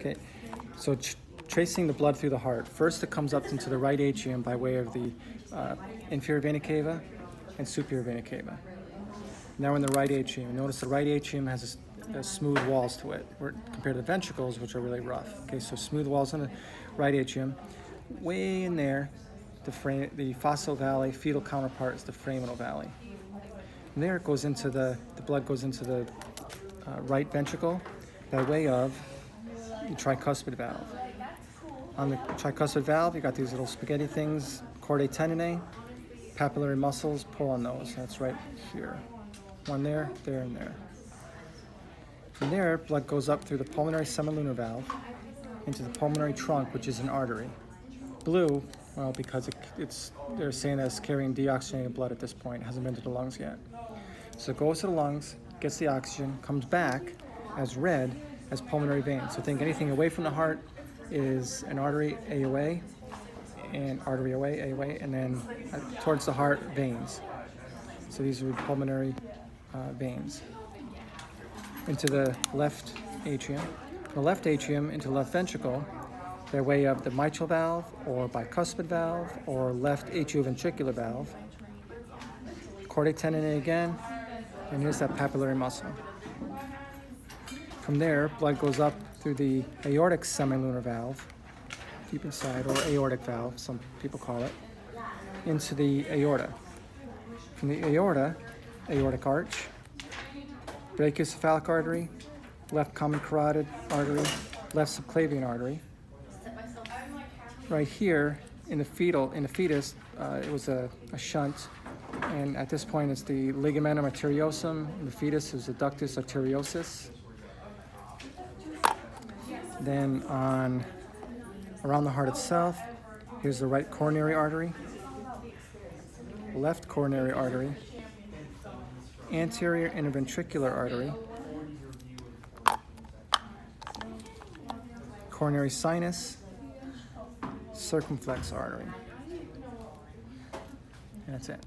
Okay, so tracing the blood through the heart. First, it comes up into the right atrium by way of the inferior vena cava and superior vena cava. Now in the right atrium, notice the right atrium has smooth walls to it, compared to the ventricles, which are really rough. Okay, so smooth walls in the right atrium. Way in there, the fossal valley, fetal counterpart is the foraminal valley. From there, it goes into the blood goes into the right ventricle by way of the tricuspid valve. On the tricuspid valve, you got these little spaghetti things, chordae tendineae, papillary muscles. Pull on those. That's right here. One there, there, and there. From there, blood goes up through the pulmonary semilunar valve into the pulmonary trunk, which is an artery. Blue, well, because they're saying that it's carrying deoxygenated blood at this point. It hasn't been to the lungs yet. So it goes to the lungs, gets the oxygen, comes back as red as pulmonary veins. So think anything away from the heart is an artery, AOA, and artery away, AOA, and then towards the heart, veins. So these are pulmonary veins. Into the left atrium. From the left atrium into the left ventricle, by way of the mitral valve or bicuspid valve or left atrioventricular valve. Chordae tendineae again, and here's that papillary muscle. From there, blood goes up through the aortic semilunar valve, deep inside, or aortic valve, some people call it, into the aorta. From the aorta, aortic arch, brachiocephalic artery, left common carotid artery, left subclavian artery. Right here, in the fetus, it was a shunt, and at this point it's the ligamentum arteriosum. In the fetus is the ductus arteriosus. Then around the heart itself, here's the right coronary artery, left coronary artery, anterior interventricular artery, coronary sinus, circumflex artery. And that's it.